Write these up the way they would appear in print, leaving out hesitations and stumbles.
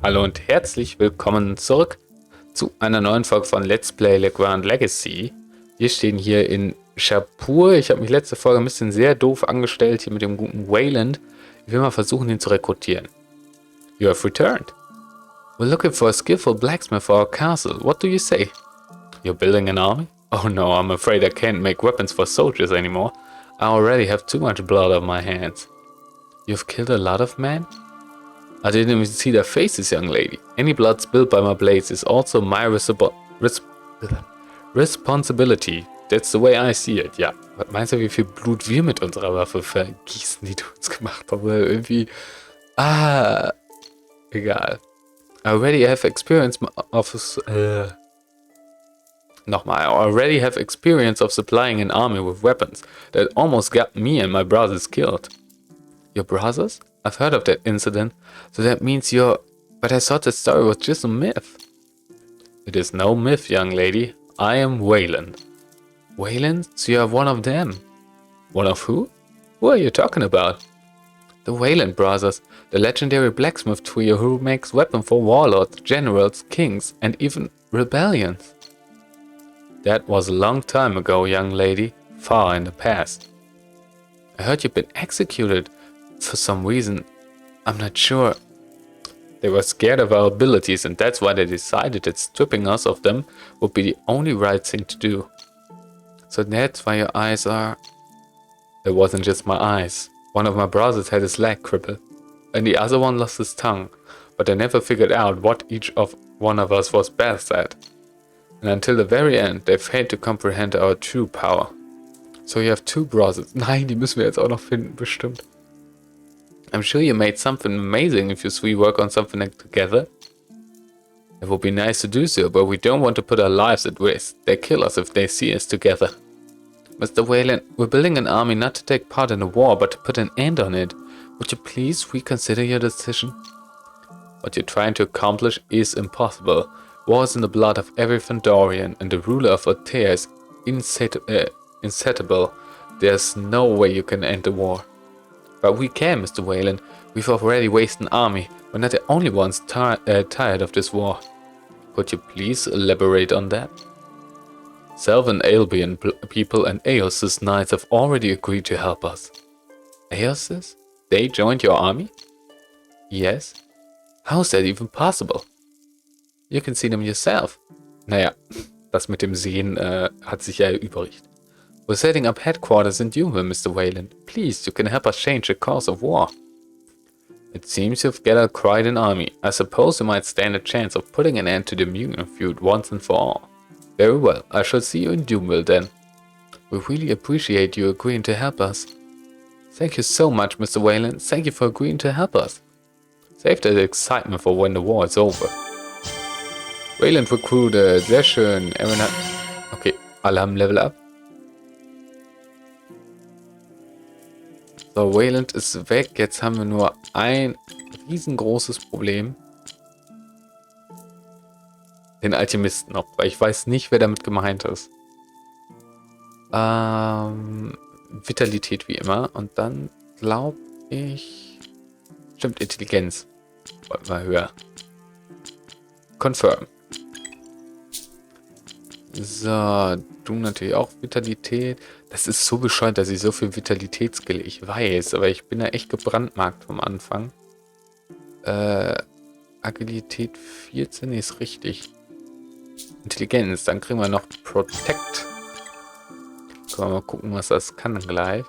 Hallo und herzlich willkommen zurück zu einer neuen Folge von Let's Play Legrand Legacy. Wir stehen hier in Shapur. Ich habe mich letzte Folge ein bisschen sehr doof angestellt hier mit dem guten Wayland. Ich will mal versuchen, ihn zu rekrutieren. You have returned. We're looking for a skillful blacksmith for our castle. What do you say? You're building an army? Oh no, I'm afraid I can't make weapons for soldiers anymore. I already have too much blood on my hands. You've killed a lot of men? I didn't even see their faces, young lady. Any blood spilled by my blades is also my responsibility. That's the way I see it. Ja, was meinst du, wie viel Blut wir mit unserer Waffe vergießen, die du uns gemacht hast? Irgendwie... egal. I already have experience Nochmal. I already have experience of supplying an army with weapons that almost got me and my brothers killed. Your brothers? I've heard of that incident, so that means you're... But I thought that story was just a myth. It is no myth, young lady. I am Wayland. Wayland? So you are one of them. One of who? Who are you talking about? The Wayland brothers, the legendary blacksmith trio who makes weapons for warlords, generals, kings, and even rebellions. That was a long time ago, young lady. Far in the past. I heard you've been executed. For some reason, I'm not sure. They were scared of our abilities, and that's why they decided that stripping us of them would be the only right thing to do. So that's why your eyes are... It wasn't just my eyes. One of my brothers had his leg crippled, and the other one lost his tongue, but they never figured out what each of one of us was best at. And until the very end, they failed to comprehend our true power. So you have two brothers. Nein, die müssen wir jetzt auch noch finden, bestimmt. I'm sure you made something amazing if you three work on something together. It would be nice to do so, but we don't want to put our lives at risk. They kill us if they see us together. Mr. Wayland, we're building an army not to take part in a war, but to put an end on it. Would you please reconsider your decision? What you're trying to accomplish is impossible. War is in the blood of every Fandorian, and the ruler of Altea is insatiable. There's no way you can end the war. But we can, Mr. Wayland. We've already wasted an army. We're not the only ones tired of this war. Could you please elaborate on that? Selvan Albion people and Aeos's knights have already agreed to help us. Aeos's? They joined your army? Yes. How is that even possible? You can see them yourself. Naja, das mit dem Sehen hat sich ja erübrigt. We're setting up headquarters in Dumville, Mr. Wayland. Please, you can help us change the course of war. It seems you've gathered quite an army. I suppose you might stand a chance of putting an end to the Mugen feud once and for all. Very well, I shall see you in Dumville then. We really appreciate you agreeing to help us. Thank you so much, Mr. Wayland. Thank you for agreeing to help us. Save that excitement for when the war is over. Wayland recruited. Sehr schön. Okay, alle haben Level up. So, Wayland ist weg. Jetzt haben wir nur ein riesengroßes Problem. Den Alchemisten noch, weil ich weiß nicht, wer damit gemeint ist. Vitalität wie immer. Und dann glaube ich... Stimmt, Intelligenz. Wollen wir höher. Confirm. So, du natürlich auch Vitalität. Das ist so bescheuert, dass ich so viel Vitalitätsskill ich weiß, aber ich bin da echt gebrandmarkt vom Anfang. Agilität 14 ist richtig. Intelligenz, dann kriegen wir noch Protect. Können wir mal gucken, was das kann gleich.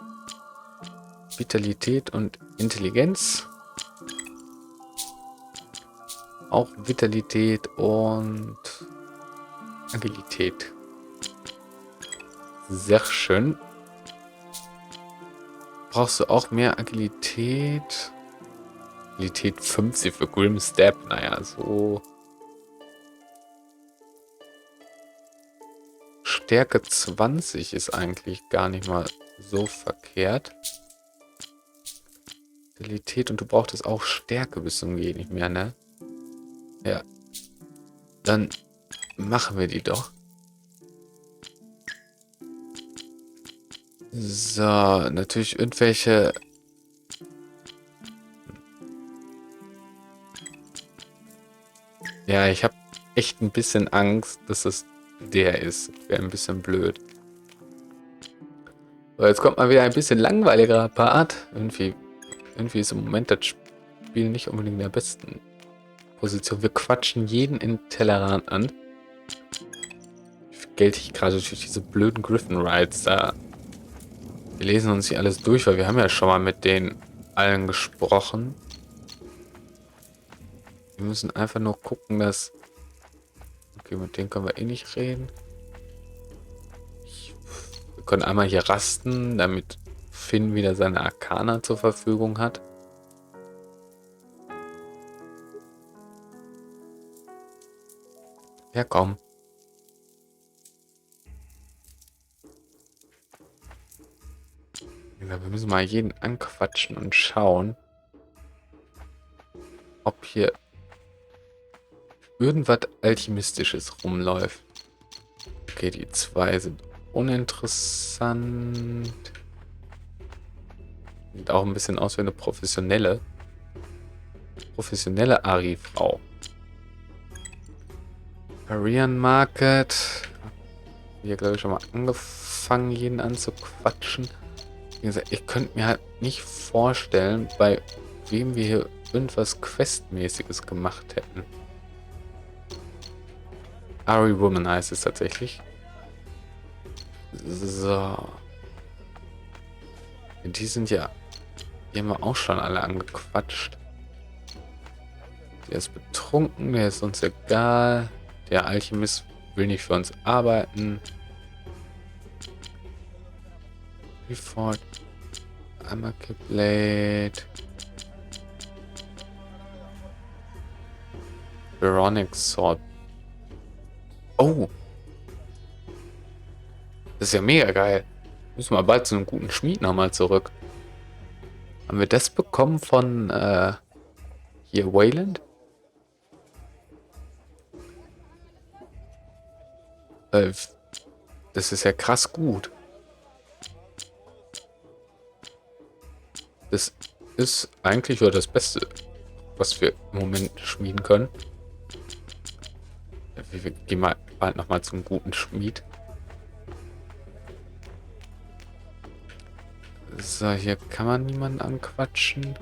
Vitalität und Intelligenz. Auch Vitalität und Agilität. Sehr schön. Brauchst du auch mehr Agilität? Agilität 50 für Grim Step. Naja, so. Stärke 20 ist eigentlich gar nicht mal so verkehrt. Agilität und du brauchtest auch Stärke bis zum Gehen nicht mehr, ne? Ja. Dann machen wir die doch. So, natürlich irgendwelche Ja, ich habe echt ein bisschen Angst, dass es der ist. Wäre ein bisschen blöd. So, jetzt kommt mal wieder ein bisschen langweiligerer Part. Irgendwie ist im Moment das Spiel nicht unbedingt in der besten Position. Wir quatschen jeden in Tellerrand an. Gelte ich gerade durch diese blöden Griffin-Rides da. Wir lesen uns hier alles durch, weil wir haben ja schon mal mit denen allen gesprochen. Wir müssen einfach nur gucken, dass... Okay, mit denen können wir eh nicht reden. Wir können einmal hier rasten, damit Finn wieder seine Arkana zur Verfügung hat. Ja, komm. Ja, wir müssen mal jeden anquatschen und schauen, ob hier irgendwas Alchemistisches rumläuft. Okay, die zwei sind uninteressant. Sieht auch ein bisschen aus wie eine professionelle Ari-Frau. Korean Market. Hier, glaube ich, schon mal angefangen, jeden anzuquatschen. Wie gesagt, ich könnte mir halt nicht vorstellen, bei wem wir hier irgendwas Questmäßiges gemacht hätten. Ari Woman heißt es tatsächlich. So. Die sind ja... Die haben wir auch schon alle angequatscht. Der ist betrunken, der ist uns egal. Der Alchemist will nicht für uns arbeiten. Report. Amake Blade. Veronic Sword. Oh! Das ist ja mega geil. Müssen wir bald zu einem guten Schmied nochmal zurück. Haben wir das bekommen von hier Wayland? Das ist ja krass gut. Das ist eigentlich das Beste, was wir im Moment schmieden können. Wir gehen mal bald nochmal zum guten Schmied. So, hier kann man niemanden anquatschen.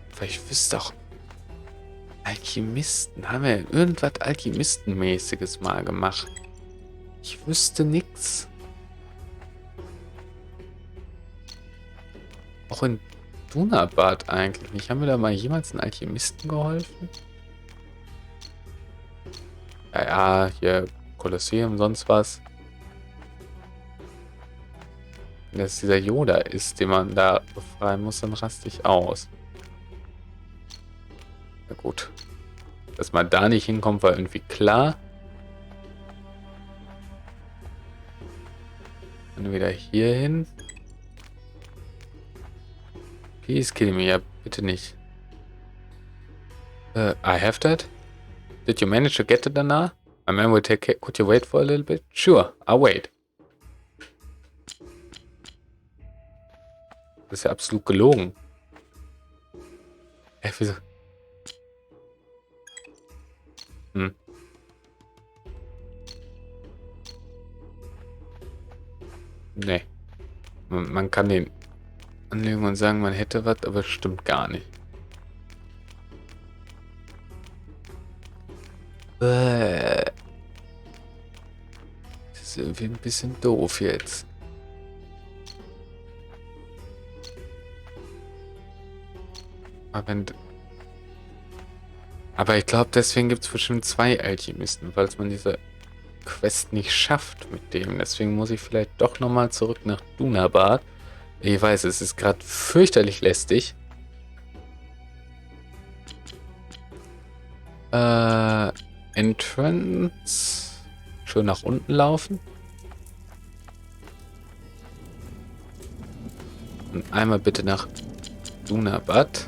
Vielleicht wüsste auch Alchemisten. Haben wir irgendwas Alchemistenmäßiges mal gemacht? Ich wüsste nichts. Auch in Dunabad eigentlich nicht. Haben wir da mal jemals einen Alchemisten geholfen? Ja, hier Kolosseum, sonst was. Wenn das dieser Yoda ist, den man da befreien muss, dann raste ich aus. Na gut. Dass man da nicht hinkommt, war irgendwie klar. Dann wieder hier hin. Please kill me. Ja, bitte nicht. I have that. Did you manage to get it danach? My man will take care. Could you wait for a little bit? Sure, I'll wait. Das ist ja absolut gelogen. Wieso? Nee. Man kann den anlegen und sagen, man hätte was, aber es stimmt gar nicht. Das ist irgendwie ein bisschen doof jetzt. Aber ich glaube, deswegen gibt es bestimmt zwei Alchemisten, weil man diese Quest nicht schafft mit dem. Deswegen muss ich vielleicht doch nochmal zurück nach Dunabad. Ich weiß, es ist gerade fürchterlich lästig. Entrance. Schön nach unten laufen. Und einmal bitte nach Dunabad.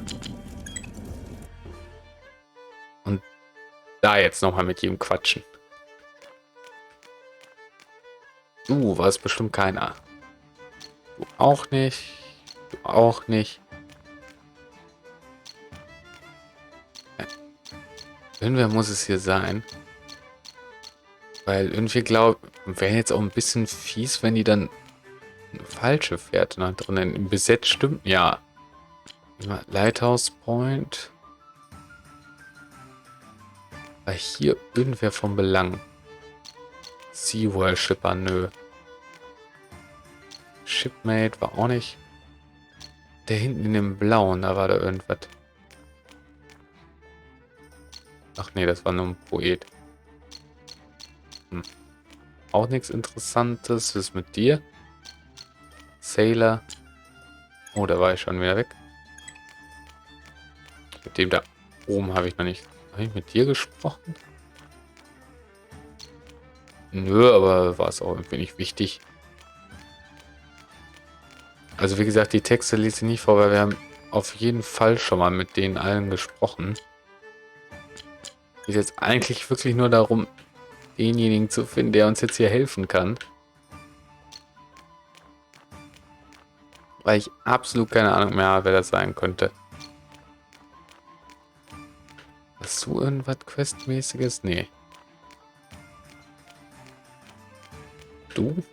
Und da jetzt nochmal mit jedem quatschen. Du warst bestimmt keiner. Du auch nicht. Du auch nicht. Irgendwer muss es hier sein. Weil irgendwie wäre jetzt auch ein bisschen fies, wenn die dann eine falsche Fährte noch drinnen. Besetzt stimmt, ja. Lighthouse Point. War hier irgendwer von Belang. Sea-Worshipper, nö. Shipmate war auch nicht. Der hinten in dem Blauen, da war da irgendwas. Ach nee, das war nur ein Poet. Auch nichts Interessantes. Was ist mit dir? Sailor. Oh, da war ich schon wieder weg. Mit dem da oben habe ich noch nicht. Habe ich mit dir gesprochen? Nö, aber war es auch irgendwie nicht wichtig. Also wie gesagt, die Texte lese ich nicht vor, weil wir haben auf jeden Fall schon mal mit denen allen gesprochen. Geht jetzt eigentlich wirklich nur darum, denjenigen zu finden, der uns jetzt hier helfen kann. Weil ich absolut keine Ahnung mehr habe, wer das sein könnte. Hast du irgendwas Questmäßiges? Nee. Du?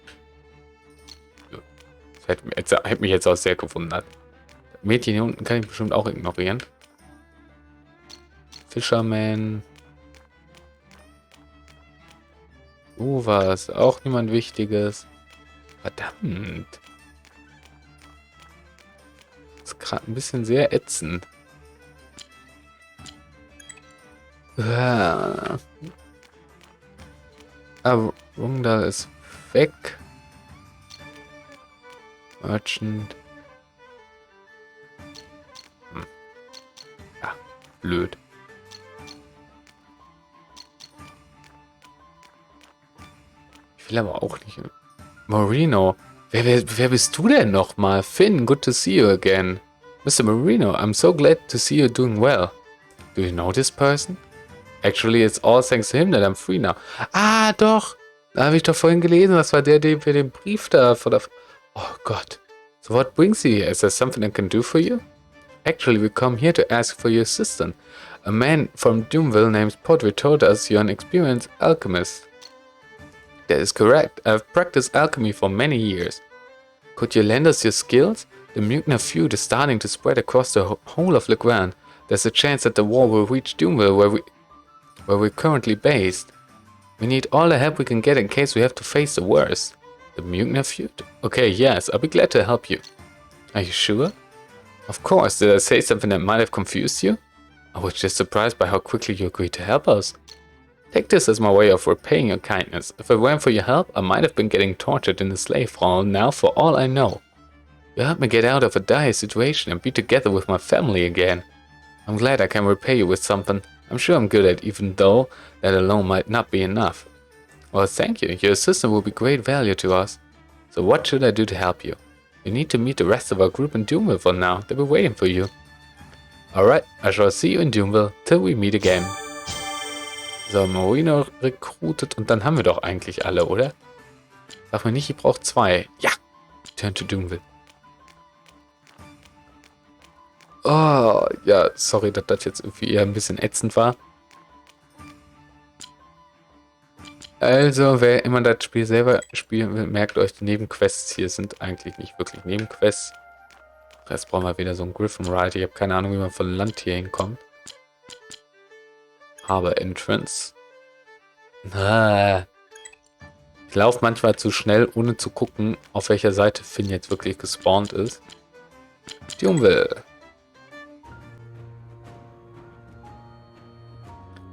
Das hätte mich jetzt auch sehr gewundert. Das Mädchen hier unten kann ich bestimmt auch ignorieren. Fisherman. Du warst auch niemand Wichtiges. Verdammt. Das ist gerade ein bisschen sehr ätzend. Aber Rungdal ist weg. Merchant. Ja, blöd. Ich will aber auch nicht. Marino. Wer bist du denn nochmal? Finn, good to see you again. Mr. Marino, I'm so glad to see you doing well. Do you know this person? Actually, it's all thanks to him that I'm free now. Ah, doch. Da habe ich doch vorhin gelesen. Das war der, dem wir den Brief da von der... Oh Gott. So what brings you here? Is there something I can do for you? Actually, we come here to ask for your assistant. A man from Doomville named Podrick told us you're an experienced alchemist. That is correct. I've practiced alchemy for many years. Could you lend us your skills? The Mutiner feud is starting to spread across the whole of Legrand. There's a chance that the war will reach Doomville, where we're currently based. We need all the help we can get in case we have to face the worst. The Mutiner feud? Okay, yes, I'll be glad to help you. Are you sure? Of course. Did I say something that might have confused you? I was just surprised by how quickly you agreed to help us. Take this as my way of repaying your kindness. If it weren't for your help, I might have been getting tortured in the slave farm now for all I know. You helped me get out of a dire situation and be together with my family again. I'm glad I can repay you with something. I'm sure I'm good at, even though that alone might not be enough. Well, thank you. Your assistant will be great value to us. So what should I do to help you? You need to meet the rest of our group in Doomville for now. They'll be waiting for you. Alright, I shall see you in Doomville till we meet again. So, Marino recruited und dann haben wir doch eigentlich alle, oder? Sag mir nicht, ich brauche 2. Ja! Turn to Doomville. Oh, ja, sorry, dass das jetzt irgendwie eher ein bisschen ätzend war. Also, wer immer das Spiel selber spielen will, merkt euch, die Nebenquests hier sind eigentlich nicht wirklich Nebenquests. Jetzt brauchen wir wieder so einen Griffin Ride. Ich habe keine Ahnung, wie man von Land hier hinkommt. Aber Entrance. Ich laufe manchmal zu schnell, ohne zu gucken, auf welcher Seite Finn jetzt wirklich gespawnt ist. Doomville.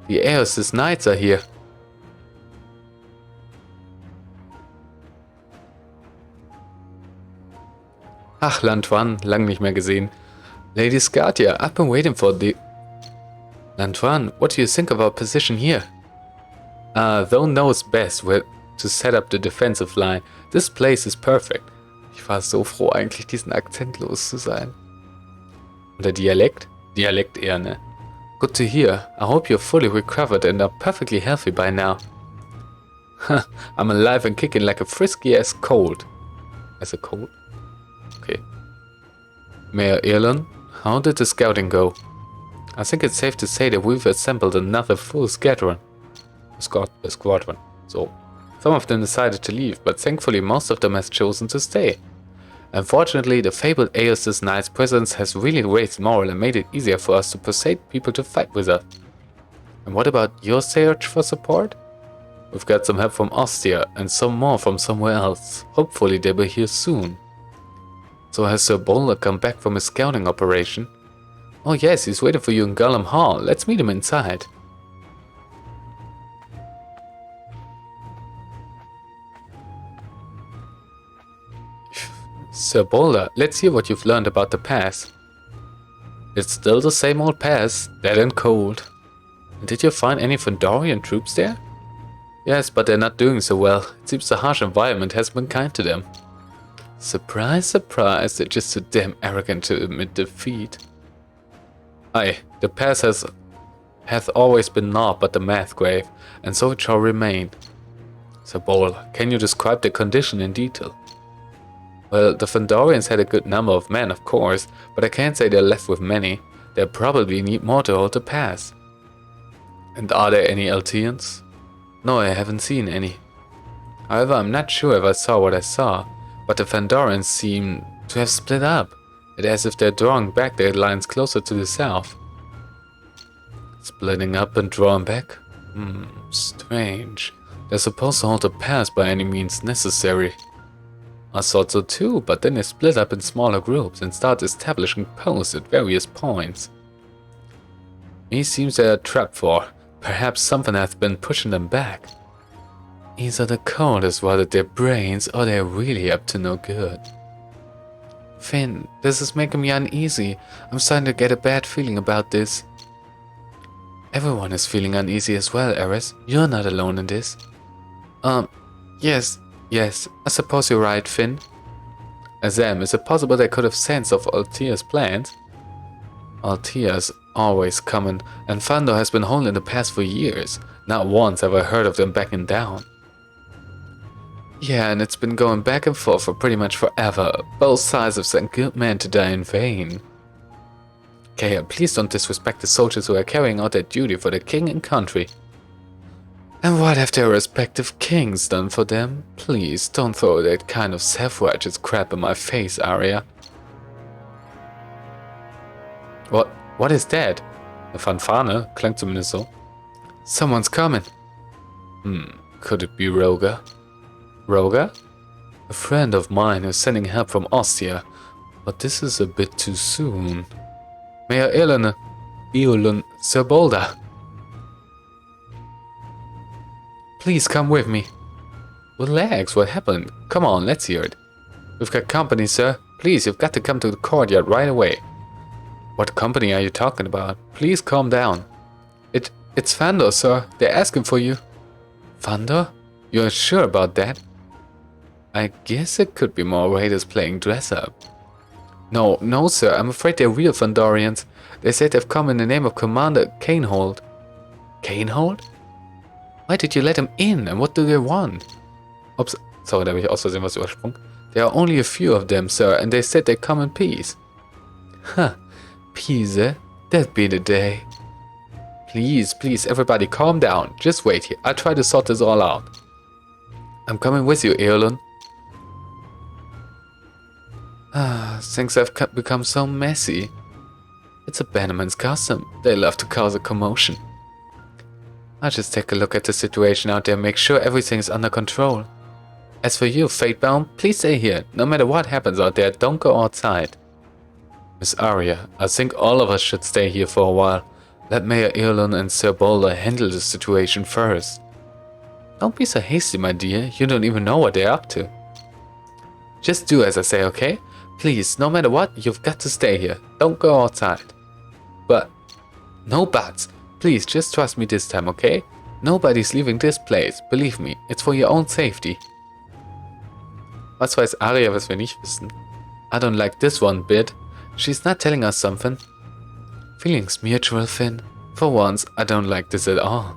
Die Arias Knights are here. Ach, Lantwan, lang nicht mehr gesehen. Lady Scartia, I've been waiting for the... Lantwan, what do you think of our position here? Thou knows best where to set up the defensive line. This place is perfect. Ich war so froh, eigentlich diesen Akzent los zu sein. Oder Dialekt? Dialekt eher, ne? Good to hear. I hope you're fully recovered and are perfectly healthy by now. I'm alive and kicking like a frisky as cold. As a cold? Okay. Mayor Erlon, how did the scouting go? I think it's safe to say that we've assembled another full squadron. So, some of them decided to leave, but thankfully most of them has chosen to stay. Unfortunately, the fabled Arias' knight's presence has really raised morale and made it easier for us to persuade people to fight with us. And what about your search for support? We've got some help from Ostia and some more from somewhere else. Hopefully they'll be here soon. So has Sir Boulder come back from his scouting operation? Oh yes, he's waiting for you in Gollum Hall. Let's meet him inside. Sir Boulder, let's hear what you've learned about the pass. It's still the same old pass, dead and cold. Did you find any Fandorian troops there? Yes, but they're not doing so well. It seems the harsh environment has been kind to them. Surprise, surprise, they're just too damn arrogant to admit defeat. Aye, the pass hath always been naught but the math grave, and so it shall remain. Sir Boulder, can you describe the condition in detail? Well, the Fandorians had a good number of men, of course, but I can't say they're left with many. They'll probably need more to hold the pass. And are there any Eltians? No, I haven't seen any. However, I'm not sure if I saw what I saw, but the Fandorians seem to have split up. It's as if they're drawing back their lines closer to the south. Splitting up and drawing back? Strange. They're supposed to hold the pass by any means necessary. I thought so too, but then they split up in smaller groups and start establishing posts at various points. It seems they're trapped for. Perhaps something has been pushing them back. Either the code has rotted their brains or they're really up to no good. Finn, this is making me uneasy. I'm starting to get a bad feeling about this. Everyone is feeling uneasy as well, Arias. You're not alone in this. Yes, I suppose you're right, Finn. Azam, is it possible they could have sensed of Altia's plans? Altia's always coming, and Fandor has been holding the pass for years. Not once have I heard of them backing down. Yeah, and it's been going back and forth for pretty much forever. Both sides have sent good men to die in vain. Kaya, please don't disrespect the soldiers who are carrying out their duty for the king and country. And what have their respective kings done for them? Please don't throw that kind of self-righteous crap in my face, Aria. What is that? The Fanfane klang zumindest so. Someone's coming. Could it be Roga? Roga? A friend of mine is sending help from Ostia, but this is a bit too soon. Mayor Eolun Sir Boulder. Please come with me. Relax, what happened? Come on, let's hear it. We've got company, sir. Please, you've got to come to the courtyard right away. What company are you talking about? Please calm down. It's Fandor, sir. They're asking for you. Fandor? You're sure about that? I guess it could be more raiders playing dress up. No, sir. I'm afraid they're real Fandorians. They said they've come in the name of Commander Canehold. Canehold? Why did you let them in, and what do they want? Oops, sorry, da habe ich aus Versehen was übersprungen. There are only a few of them, sir, and they said they come in peace. Huh, peace, eh? That'd be the day. Please, everybody calm down. Just wait here, I'll try to sort this all out. I'm coming with you, Eolun. Things have become so messy. It's a Bannerman's custom. They love to cause a commotion. I'll just take a look at the situation out there and make sure everything's under control. As for you, Fatebound, please stay here. No matter what happens out there, don't go outside. Miss Aria, I think all of us should stay here for a while. Let Mayor Eolun and Sir Boulder handle the situation first. Don't be so hasty, my dear. You don't even know what they're up to. Just do as I say, okay? Please, no matter what, you've got to stay here. Don't go outside. But, no buts. Please, just trust me this time, okay? Nobody's leaving this place. Believe me, it's for your own safety. Was weiß Aria, was wir nicht wissen? I don't like this one bit. She's not telling us something. Feelings mutual, Finn. For once, I don't like this at all.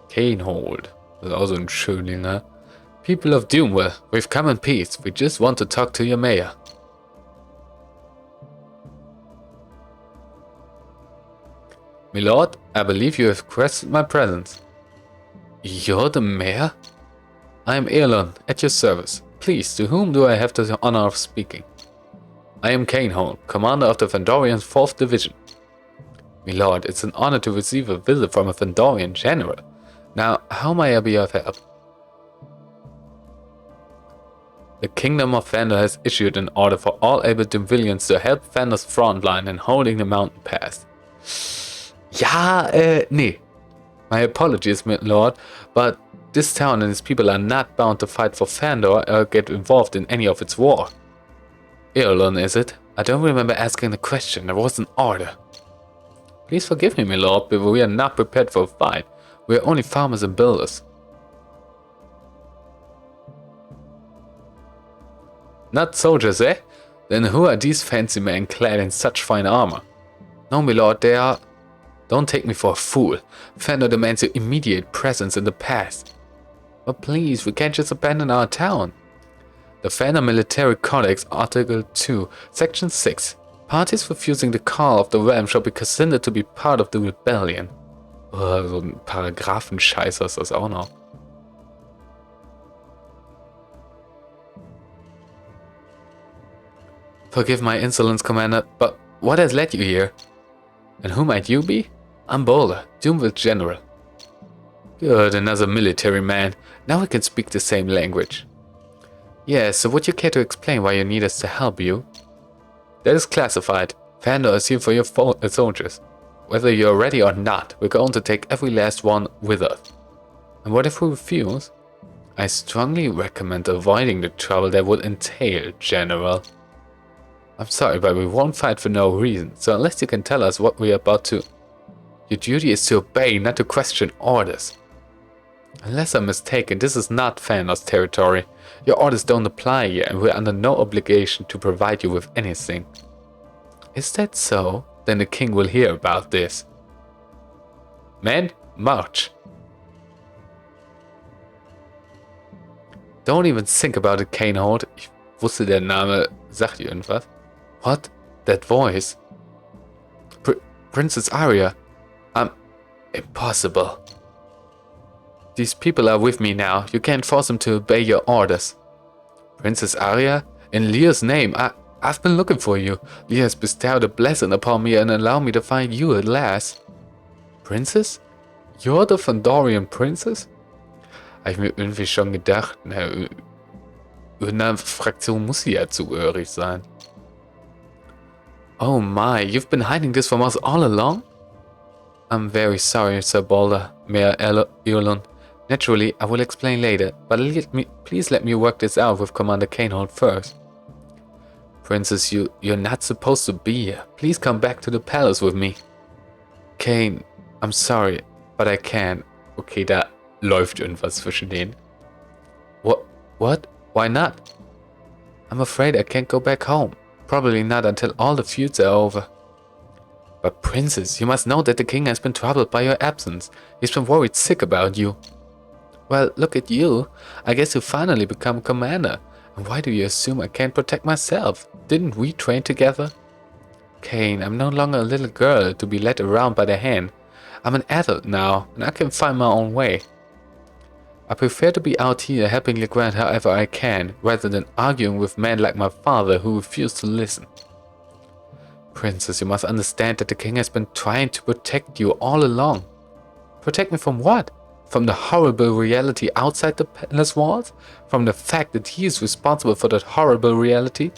Canehold. Das ist auch so ein Schönling, ne? People of Doomwell, we've come in peace. We just want to talk to your mayor. Milord, I believe you have requested my presence. You're the mayor? I am Erlon, at your service. Please, to whom do I have the honor of speaking? I am Cainhold, commander of the Fandorian 4th Division. Milord, it's an honor to receive a visit from a Fandorian general. Now, how may I be of help? The Kingdom of Fandor has issued an order for all able civilians to help Fandor's front line in holding the mountain pass. Ja, nee. My apologies, my lord, but this town and its people are not bound to fight for Fandor or get involved in any of its war. Erlon, is it? I don't remember asking the question. There was an order. Please forgive me, my lord, but we are not prepared for a fight. We are only farmers and builders. Not soldiers, eh? Then who are these fancy men clad in such fine armor? No, my lord, they are... Don't take me for a fool. Fandor demands your immediate presence in the past. But please, we can't just abandon our town. The Fandor Military Codex, Article 2, Section 6. Parties refusing the call of the realm shall be considered to be part of the rebellion. Oh, so ein Paragraphenscheißer ist das auch noch. Forgive my insolence, Commander, but what has led you here? And who might you be? I'm Boulder, Doomville General. Good, another military man. Now we can speak the same language. Yes, so would you care to explain why you need us to help you? That is classified. Fandor is here for your soldiers. Whether you're ready or not, we're going to take every last one with us. And what if we refuse? I strongly recommend avoiding the trouble that would entail, General. I'm sorry, but we won't fight for no reason, so unless you can tell us what we're about to... Your duty is to obey, not to question orders. Unless I'm mistaken, this is not Fandor's territory. Your orders don't apply here, and we're under no obligation to provide you with anything. Is that so? Then the king will hear about this. Men, march! Don't even think about it, Cainhold. Ich wusste, der Name sagt irgendwas. What? That voice? Princess Arias? Impossible. These people are with me now. You can't force them to obey your orders. Princess Arias? In Lear's name, I've been looking for you. Lear has bestowed a blessing upon me and allowed me to find you at last. Princess? You're the Fandorian Princess? Habe ich mir irgendwie schon gedacht, na, irgendeiner Fraktion muss sie ja zugehörig sein. Oh my, you've been hiding this from us all along? I'm very sorry, Sir Boulder, Mayor Erlon. Naturally, I will explain later, but please let me work this out with Commander Cainhold first. Princess, you're not supposed to be here. Please come back to the palace with me. Cain, I'm sorry, but I can't. Okay, da läuft irgendwas zwischen denen. What? Why not? I'm afraid I can't go back home. Probably not until all the feuds are over. But Princess, you must know that the king has been troubled by your absence. He's been worried sick about you. Well, look at you. I guess you finally become commander. And why do you assume I can't protect myself? Didn't we train together? Cain, I'm no longer a little girl to be led around by the hand. I'm an adult now, and I can find my own way. I prefer to be out here helping Legrand however I can, rather than arguing with men like my father who refuse to listen. Princess, you must understand that the king has been trying to protect you all along. Protect me from what? From the horrible reality outside the palace walls? From the fact that he is responsible for that horrible reality?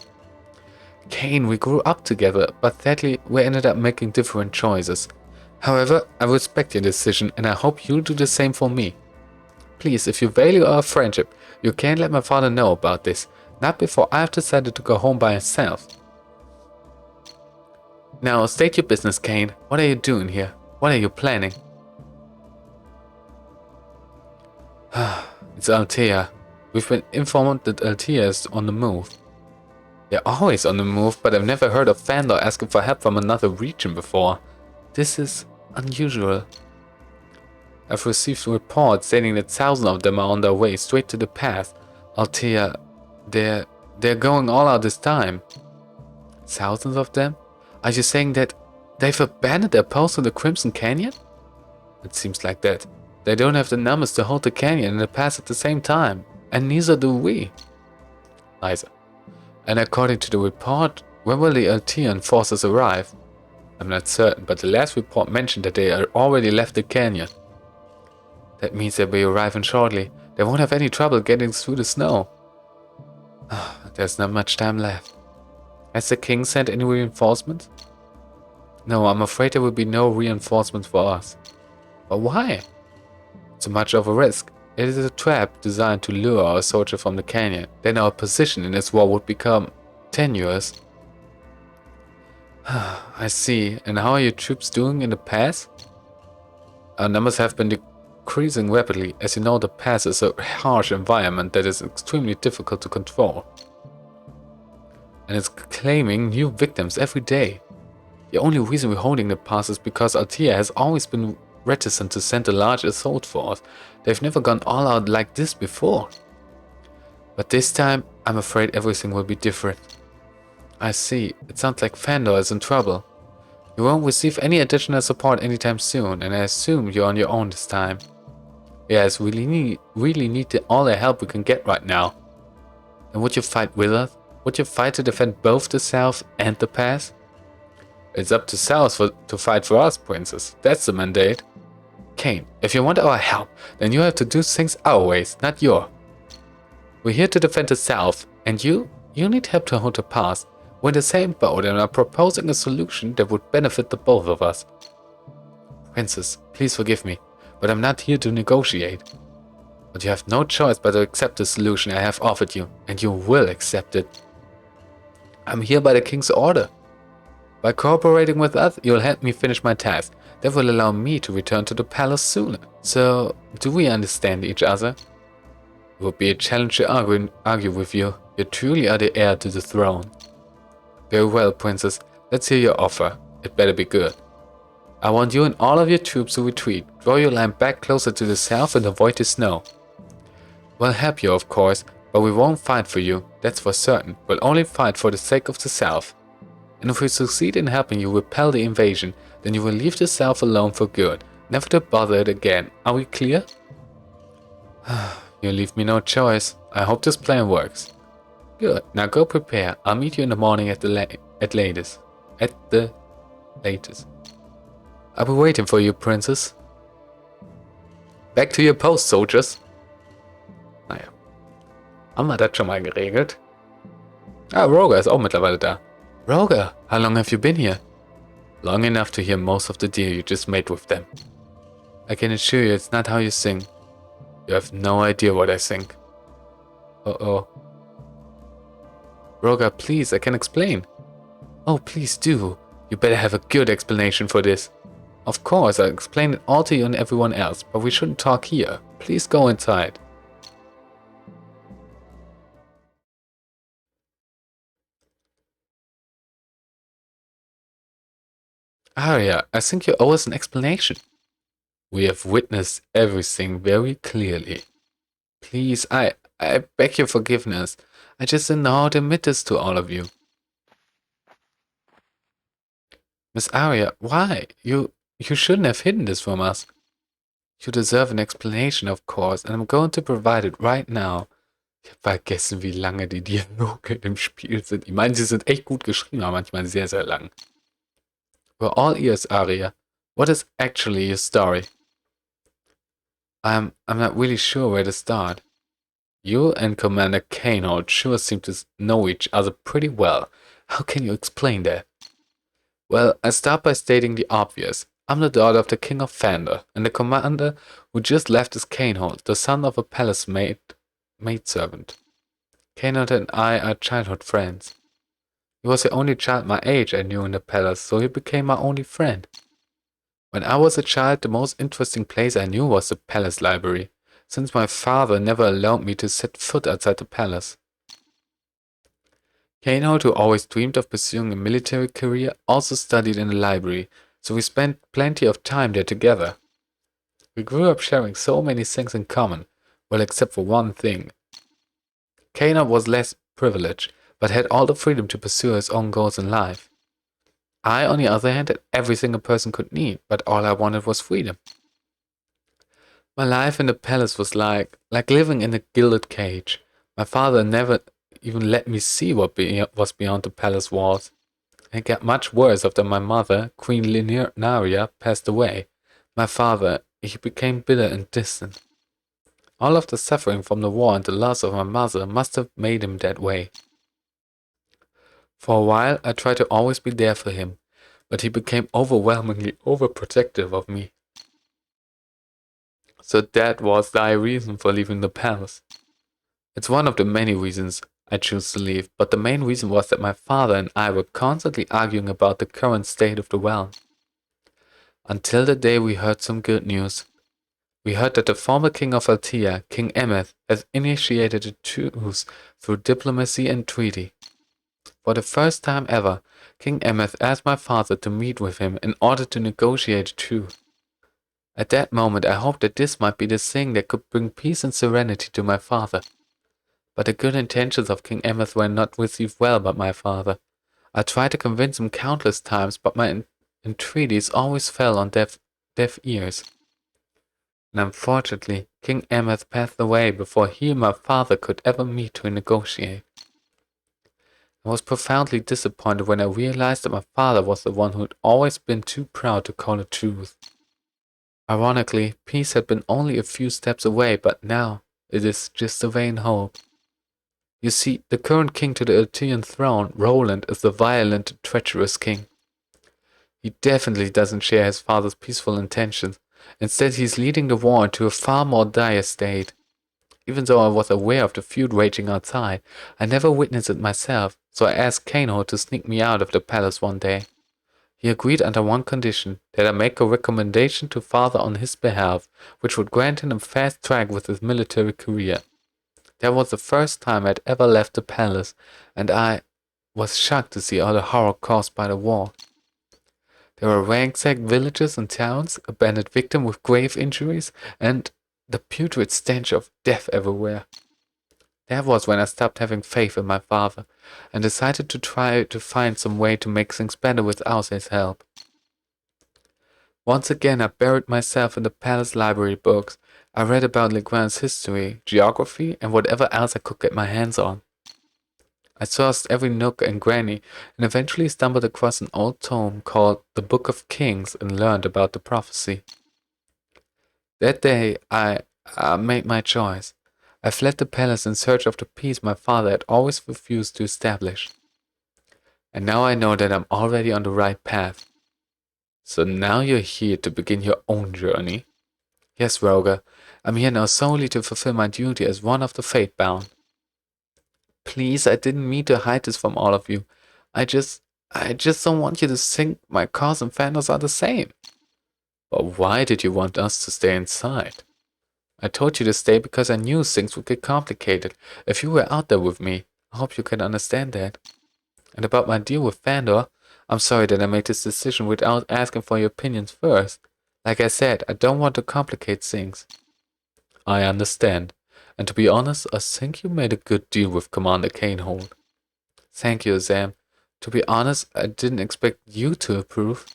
Cain, we grew up together, but sadly we ended up making different choices. However, I respect your decision and I hope you'll do the same for me. Please, if you value our friendship, you can't let my father know about this. Not before I've decided to go home by myself. Now, state your business, Cain. What are you doing here? What are you planning? It's Altea. We've been informed that Altea is on the move. They're always on the move, but I've never heard of Fandor asking for help from another region before. This is unusual. I've received reports stating that thousands of them are on their way straight to the path. Altea, they're going all out this time. Thousands of them? Are you saying that They've abandoned their post in the Crimson Canyon? It seems like that. They don't have the numbers to hold the canyon and the pass at the same time, and neither do we. Liza. And according to the report, when will the Altian forces arrive? I'm not certain, but the last report mentioned that they are already left the canyon. That means they'll be arriving shortly. They won't have any trouble getting through the snow. There's not much time left. Has the king sent any reinforcements? No, I'm afraid there will be no reinforcements for us. But why? Too much of a risk. It is a trap designed to lure a soldier from the canyon. Then our position in this war would become tenuous. I see. And how are your troops doing in the pass? Our numbers have been decreasing rapidly. As you know, the pass is a harsh environment that is extremely difficult to control. And it's claiming new victims every day. The only reason we're holding the pass is because Altea has always been reticent to send a large assault force. They've never gone all out like this before. But this time, I'm afraid everything will be different. I see. It sounds like Fandor is in trouble. You won't receive any additional support anytime soon, and I assume you're on your own this time. Yes, we really need all the help we can get right now. And would you fight with us? Would you fight to defend both the South and the pass? It's up to South to fight for us, Princess. That's the mandate. Kane, if you want our help, then you have to do things our ways, not your. We're here to defend the South, and you need help to hold the pass. We're in the same boat and are proposing a solution that would benefit the both of us. Princess, please forgive me, but I'm not here to negotiate. But you have no choice but to accept the solution I have offered you, and you will accept it. I'm here by the king's order. By cooperating with us, you'll help me finish my task. That will allow me to return to the palace sooner. So, do we understand each other? It would be a challenge to argue with you. You truly are the heir to the throne. Very well, Princess. Let's hear your offer. It better be good. I want you and all of your troops to retreat. Draw your line back closer to the south and avoid the snow. We'll help you, of course, but we won't fight for you. That's for certain. We'll only fight for the sake of the south. And if we succeed in helping you repel the invasion, then you will leave the south alone for good, never to bother it again. Are we clear? You leave me no choice. I hope this plan works. Good. Now go prepare. I'll meet you in the morning at the latest. I'll be waiting for you, Princess. Back to your post, soldiers. Naja. Haben wir das schon mal geregelt? Ah, Roger ist auch mittlerweile da. Roger, how long have you been here? Long enough to hear most of the deal you just made with them. I can assure you it's not how you sing. You have no idea what I think. Uh-oh. Roger, please, I can explain. Oh, please do. You better have a good explanation for this. Of course, I'll explain it all to you and everyone else, but we shouldn't talk here. Please go inside. Aria, I think you owe us an explanation. We have witnessed everything very clearly. Please, I beg your forgiveness. I just didn't know how to admit this to all of you. Miss Aria, why? You shouldn't have hidden this from us. You deserve an explanation, of course, and I'm going to provide it right now. Ich habe vergessen, wie lange die Dialoge im Spiel sind. Ich meine, sie sind echt gut geschrieben, aber manchmal sehr, sehr lang. We're all ears, Aria. What is actually your story? I'm not really sure where to start. You and Commander Kainhold sure seem to know each other pretty well. How can you explain that? Well, I start by stating the obvious. I'm the daughter of the King of Fandor, and the commander who just left is Kainhold, the son of a palace maidservant. Kainhold and I are childhood friends. He was the only child my age I knew in the palace, so he became my only friend. When I was a child, the most interesting place I knew was the palace library, since my father never allowed me to set foot outside the palace. Kainhold, who always dreamed of pursuing a military career, also studied in the library, so we spent plenty of time there together. We grew up sharing so many things in common, well, except for one thing. Kainhold was less privileged, but had all the freedom to pursue his own goals in life. I, on the other hand, had everything a person could need, but all I wanted was freedom. My life in the palace was like living in a gilded cage. My father never even let me see what was beyond the palace walls. It got much worse after my mother, Queen Linaria, passed away. My father, he became bitter and distant. All of the suffering from the war and the loss of my mother must have made him that way. For a while, I tried to always be there for him, but he became overwhelmingly overprotective of me. So that was the reason for leaving the palace. It's one of the many reasons I chose to leave, but the main reason was that my father and I were constantly arguing about the current state of the realm. Until the day we heard some good news. We heard that the former king of Altea, King Emeth, has initiated a truce through diplomacy and treaty. For the first time ever, King Emeth asked my father to meet with him in order to negotiate a truce. At that moment, I hoped that this might be the thing that could bring peace and serenity to my father. But the good intentions of King Emeth were not received well by my father. I tried to convince him countless times, but my entreaties always fell on deaf ears. And unfortunately, King Emeth passed away before he and my father could ever meet to negotiate. I was profoundly disappointed when I realized that my father was the one who had always been too proud to call a truce. Ironically, peace had been only a few steps away, but now it is just a vain hope. You see, the current king to the Altean throne, Roland, is the violent and treacherous king. He definitely doesn't share his father's peaceful intentions. Instead, he's leading the war into a far more dire state. Even though I was aware of the feud raging outside, I never witnessed it myself, so I asked Kano to sneak me out of the palace one day. He agreed under one condition, that I make a recommendation to father on his behalf, which would grant him a fast track with his military career. That was the first time I'd ever left the palace, and I was shocked to see all the horror caused by the war. There were ransacked villages and towns, abandoned victims with grave injuries, and the putrid stench of death everywhere. That was when I stopped having faith in my father, and decided to try to find some way to make things better without his help. Once again, I buried myself in the palace library books. I read about Legrand's history, geography, and whatever else I could get my hands on. I searched every nook and cranny, and eventually stumbled across an old tome called The Book of Kings and learned about the prophecy. That day, I made my choice. I fled the palace in search of the peace my father had always refused to establish. And now I know that I'm already on the right path. So now you're here to begin your own journey. Yes, Roger, I'm here now solely to fulfill my duty as one of the Fatebound. Please, I didn't mean to hide this from all of you. I just don't want you to think my cause and Thanos are the same. But why did you want us to stay inside? I told you to stay because I knew things would get complicated if you were out there with me. I hope you can understand that. And about my deal with Fandor, I'm sorry that I made this decision without asking for your opinions first. Like I said, I don't want to complicate things. I understand. And to be honest, I think you made a good deal with Commander Canehold. Thank you, Sam. To be honest, I didn't expect you to approve.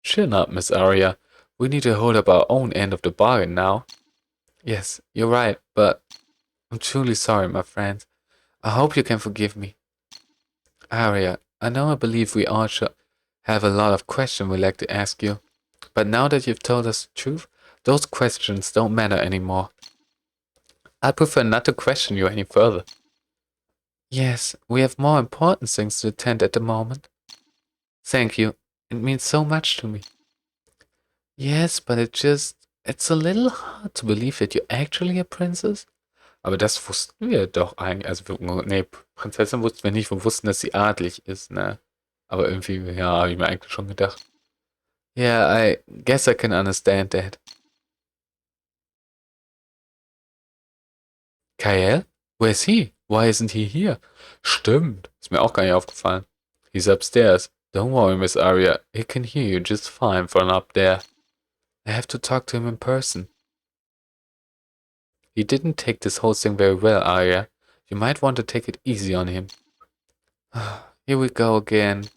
Chin up, Miss Aria. We need to hold up our own end of the bargain now. Yes, you're right, but I'm truly sorry, my friends. I hope you can forgive me. Aria, I know I believe we all should have a lot of questions we'd like to ask you, but now that you've told us the truth, those questions don't matter anymore. I'd prefer not to question you any further. Yes, we have more important things to attend at the moment. Thank you. It means so much to me. Yes, but it's a little hard to believe that you're actually a princess. Aber das wussten wir doch eigentlich. Also, nee, Prinzessin wussten wir nicht. Wir wussten, dass sie adlig ist, ne? Aber irgendwie, ja, habe ich mir eigentlich schon gedacht. Yeah, I guess I can understand that. Kael? Where's he? Why isn't he here? Stimmt. Ist mir auch gar nicht aufgefallen. He's upstairs. Don't worry, Miss Aria. He can hear you just fine from up there. I have to talk to him in person. He didn't take this whole thing very well, Aria. You might want to take it easy on him. Here we go again.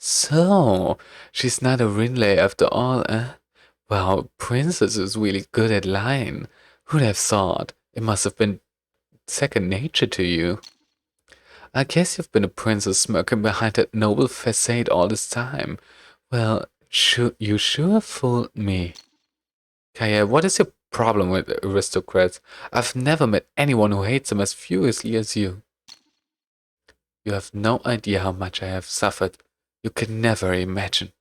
So, she's not a Rinley after all, eh? Wow, Princess is really good at lying. Who'd have thought? It must have been second nature to you. I guess you've been a princess smirking behind that noble facade all this time. Well, you sure fooled me. Kaya, what is your problem with aristocrats? I've never met anyone who hates them as furiously as you. You have no idea how much I have suffered. You can never imagine.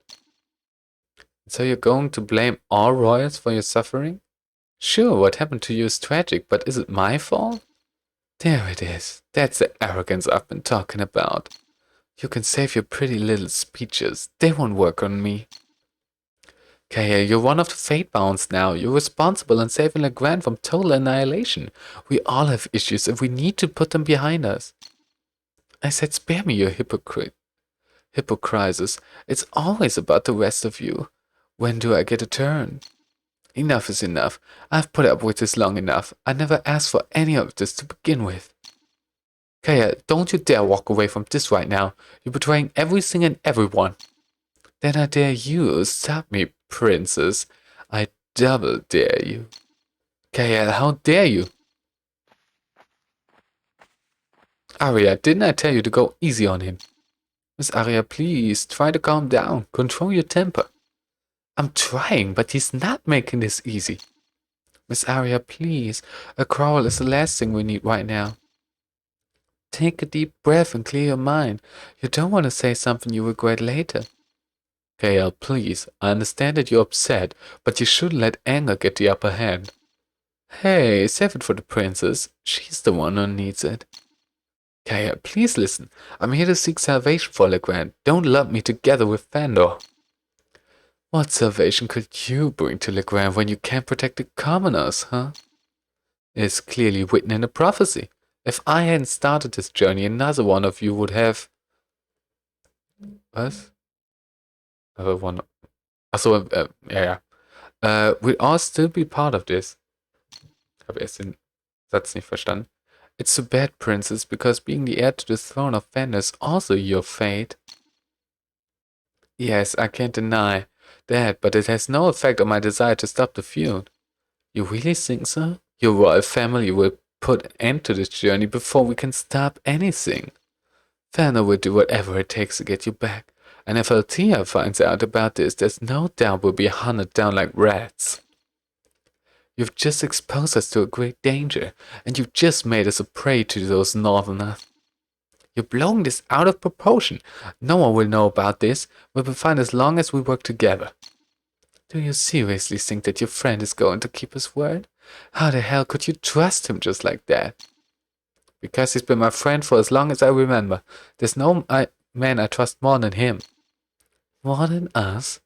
So you're going to blame all royals for your suffering? Sure, what happened to you is tragic, but is it my fault? There it is. That's the arrogance I've been talking about. You can save your pretty little speeches. They won't work on me. Kaya, you're one of the Fatebounds now. You're responsible in saving Legrand from total annihilation. We all have issues and we need to put them behind us. I said spare me your hypocrisis. It's always about the rest of you. When do I get a turn? Enough is enough. I've put up with this long enough. I never asked for any of this to begin with. Kaya, don't you dare walk away from this right now. You're betraying everything and everyone. Then I dare you. Stop me, princess. I double dare you. Kaya, how dare you? Aria, didn't I tell you to go easy on him? Miss Aria, please, try to calm down. Control your temper. I'm trying, but he's not making this easy. Miss Aria, please. A quarrel is the last thing we need right now. Take a deep breath and clear your mind. You don't want to say something you regret later. KL, please. I understand that you're upset, but you shouldn't let anger get the upper hand. Hey, save it for the princess. She's the one who needs it. KL, please listen. I'm here to seek salvation for Legrand. Don't lump me together with Fandor. What salvation could you bring to Legrand when you can't protect the commoners, huh? It's clearly written in a prophecy. If I hadn't started this journey, another one of you would have... Was? Another one... Achso, we'd all still be part of this. Ich habe erst den Satz nicht verstanden. It's so bad, princess, because being the heir to the throne of Fandor is also your fate. Yes, I can't deny that, but it has no effect on my desire to stop the feud. You really think so? Your royal family will put an end to this journey before we can stop anything. Fandor will do whatever it takes to get you back, and if Althea finds out about this, there's no doubt we'll be hunted down like rats. You've just exposed us to a great danger, and you've just made us a prey to those northerners. You're blowing this out of proportion. No one will know about this. We'll be fine as long as we work together. Do you seriously think that your friend is going to keep his word? How the hell could you trust him just like that? Because he's been my friend for as long as I remember. There's no man I trust more than him. More than us?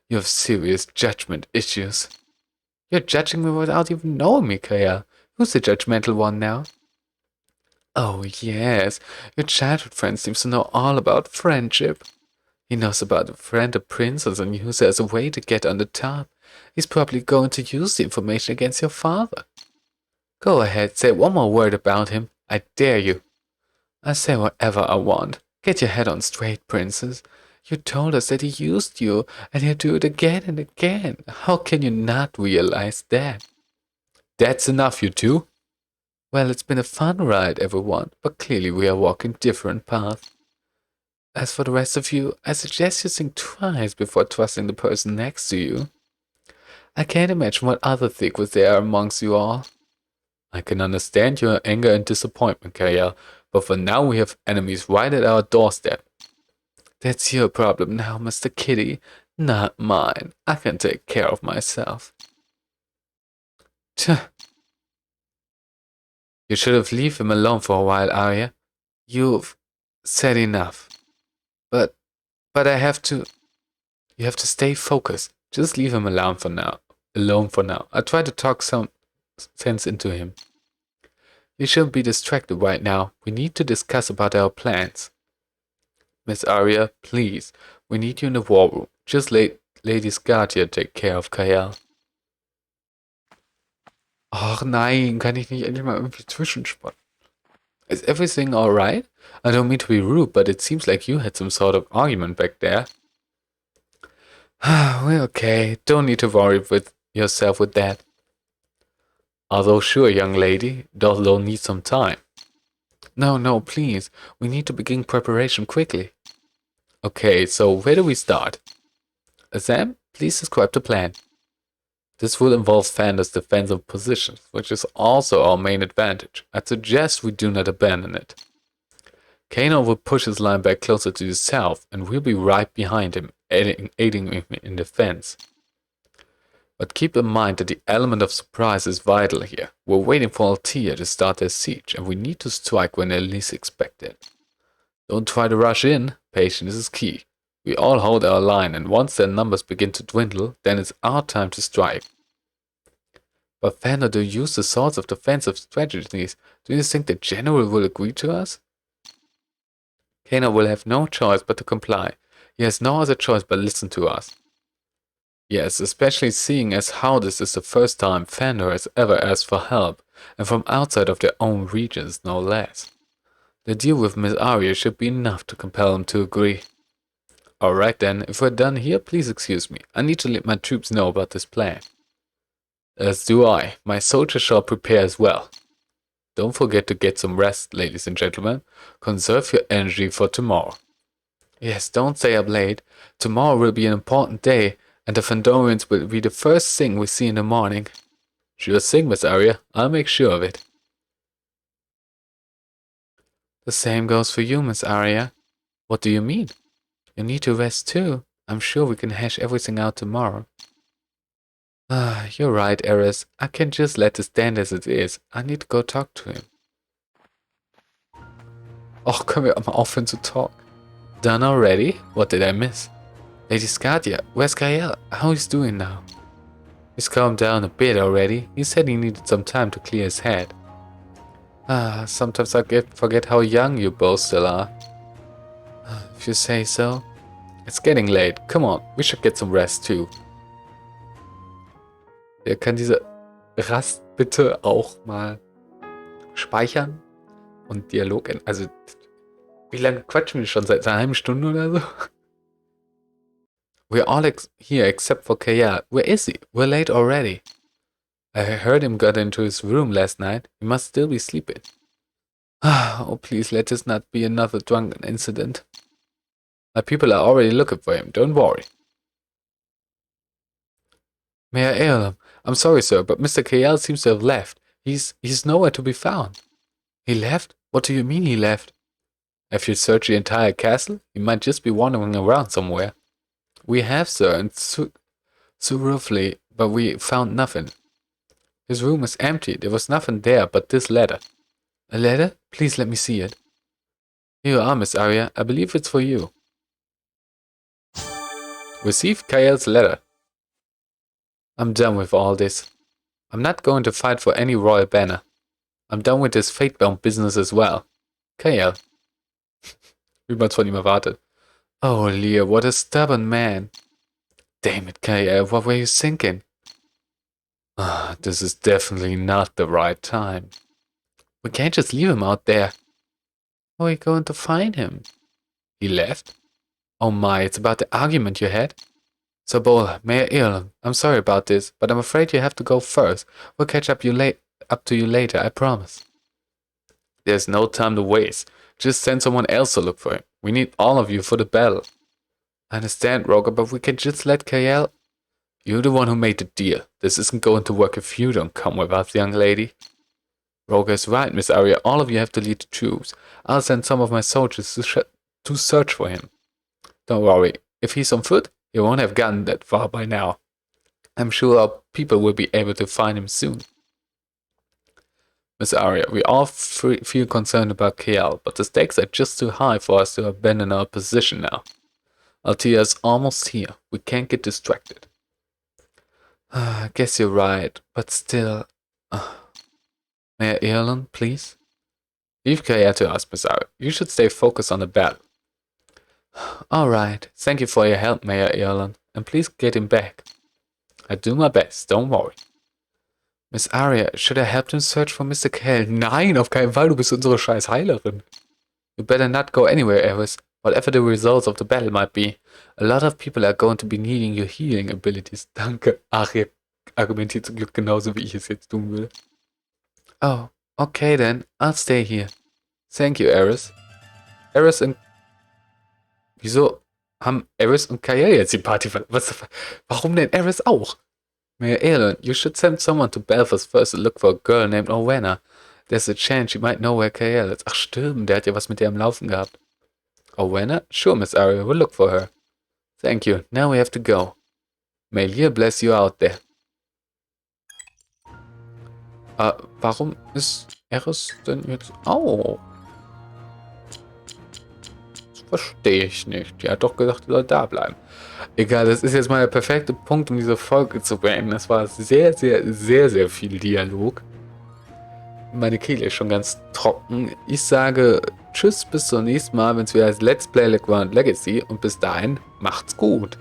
You have serious judgment issues. You're judging me without even knowing me, Kaya. Who's the judgmental one now? Oh yes, your childhood friend seems to know all about friendship. He knows about a friend, a princess, and uses it as a way to get on the top. He's probably going to use the information against your father. Go ahead, say one more word about him. I dare you. I say whatever I want. Get your head on straight, princess. You told us that he used you, and he'll do it again and again. How can you not realize that? That's enough, you two. Well, it's been a fun ride, everyone, but clearly we are walking different paths. As for the rest of you, I suggest you think twice before trusting the person next to you. I can't imagine what other secrets there are amongst you all. I can understand your anger and disappointment, Kariel, but for now we have enemies right at our doorstep. That's your problem now, Mr. Kitty, not mine. I can take care of myself. Tch. You should have left him alone for a while, Aria. You've said enough. But I have to... You have to stay focused. Just leave him alone for now. I try to talk some sense into him. You shouldn't be distracted right now. We need to discuss about our plans. Miss Aria, please. We need you in the war room. Just let Lady Scartia take care of Kael. Ach nein, kann ich nicht endlich mal irgendwie zwischenspannen? Is everything alright? I don't mean to be rude, but it seems like you had some sort of argument back there. We're okay. Don't need to worry with yourself with that. Although sure, young lady, they'll need some time. No, please. We need to begin preparation quickly. Okay, so where do we start? Sam, please describe the plan. This will involve Fander's defensive positions, which is also our main advantage. I'd suggest we do not abandon it. Kano will push his line back closer to the south, and we'll be right behind him, aiding him in defense. But keep in mind that the element of surprise is vital here. We're waiting for Altea to start their siege, and we need to strike when they're least expected. Don't try to rush in. Patience is key. We all hold our line, and once their numbers begin to dwindle, then it's our time to strike. But Fender, to use the sorts of defensive strategies, do you think the general will agree to us? Kano will have no choice but to comply. He has no other choice but listen to us. Yes, especially seeing as how this is the first time Fender has ever asked for help, and from outside of their own regions no less. The deal with Miss Arias should be enough to compel him to agree. Alright then, if we're done here, please excuse me. I need to let my troops know about this plan. As do I. My soldiers shall prepare as well. Don't forget to get some rest, ladies and gentlemen. Conserve your energy for tomorrow. Yes, don't stay up late. Tomorrow will be an important day, and the Fandorians will be the first thing we see in the morning. Sure thing, Miss Aria. I'll make sure of it. The same goes for you, Miss Aria. What do you mean? You need to rest too. I'm sure we can hash everything out tomorrow. You're right, Arias. I can't just let this stand as it is. I need to go talk to him. Oh, können wir mal aufhören zu talk? Done already? What did I miss? Lady Skadia, where's Gael? How he's doing now? He's calmed down a bit already. He said he needed some time to clear his head. Sometimes I forget how young you both still are. If you say so. It's getting late. Come on, we should get some rest too. Wer kann diese Rast bitte auch mal speichern und Dialog ändern? Also, wie lange quatschen wir schon? Seit einer halben Stunde oder so? We're all here except for Kaya. Where is he? We're late already. I heard him got into his room last night. He must still be sleeping. Oh, please let this not be another drunken incident. My people are already looking for him. Don't worry. May I ail him? I'm sorry, sir, but Mr. KL seems to have left. He's nowhere to be found. He left? What do you mean he left? Have you searched the entire castle? He might just be wandering around somewhere. We have, sir, and so roughly, but we found nothing. His room is empty. There was nothing there but this letter. A letter? Please let me see it. Here you are, Miss Aria. I believe it's for you. Receive Kael's letter. I'm done with all this. I'm not going to fight for any royal banner. I'm done with this Fatebound business as well. Kael. Wie man's von ihm erwartet. Oh, Lear, what a stubborn man. Damn it, Kael, what were you thinking? This is definitely not the right time. We can't just leave him out there. How are we going to find him? He left? Oh my, it's about the argument you had? Sabola, Mayor Earlham, I'm sorry about this, but I'm afraid you have to go first. We'll catch up to you later, I promise. There's no time to waste. Just send someone else to look for him. We need all of you for the battle. I understand, Roger, but we can just let Kael... You're the one who made the deal. This isn't going to work if you don't come with us, young lady. Roger is right, Miss Aria. All of you have to lead the troops. I'll send some of my soldiers to search for him. Don't worry. If he's on foot, he won't have gotten that far by now. I'm sure our people will be able to find him soon. Miss Aria, we all feel concerned about Kael, but the stakes are just too high for us to abandon our position now. Altea is almost here. We can't get distracted. I guess you're right, but still... Mayor Earlham, please? Leave Kael to us, Miss Aria. You should stay focused on the battle. Alright, thank you for your help, Mayor Earlham, and please get him back. I do my best, don't worry. Miss Aria, should I help them search for Mr. Kell? Nein, auf keinen Fall, du bist unsere scheiß Heilerin. You better not go anywhere, Arias. Whatever the results of the battle might be. A lot of people are going to be needing your healing abilities. Danke. Aria argumentiert zum Glück genauso, wie ich es jetzt tun würde. Oh, okay then. I'll stay here. Thank you, Arias. Arias und... Wieso haben Arias und Kael jetzt die Party verlassen? Warum denn Arias auch? Mayor Aelin, you should send someone to Belfast first to look for a girl named Owena. There's a chance she might know where Kael is. Ach stimmt, der hat ja was mit der am Laufen gehabt. Owena? Sure, Miss Aria, we'll look for her. Thank you. Now we have to go. May Lear bless you out there. Warum ist Eris denn jetzt... Oh. Das verstehe ich nicht. Die hat doch gesagt, sie soll da bleiben. Egal, das ist jetzt mal der perfekte Punkt, um diese Folge zu beenden. Es war sehr, sehr, sehr, sehr viel Dialog. Meine Kehle ist schon ganz trocken. Ich sage tschüss, bis zum nächsten Mal, wenn es wieder als Let's Play Legrand Legacy und bis dahin macht's gut.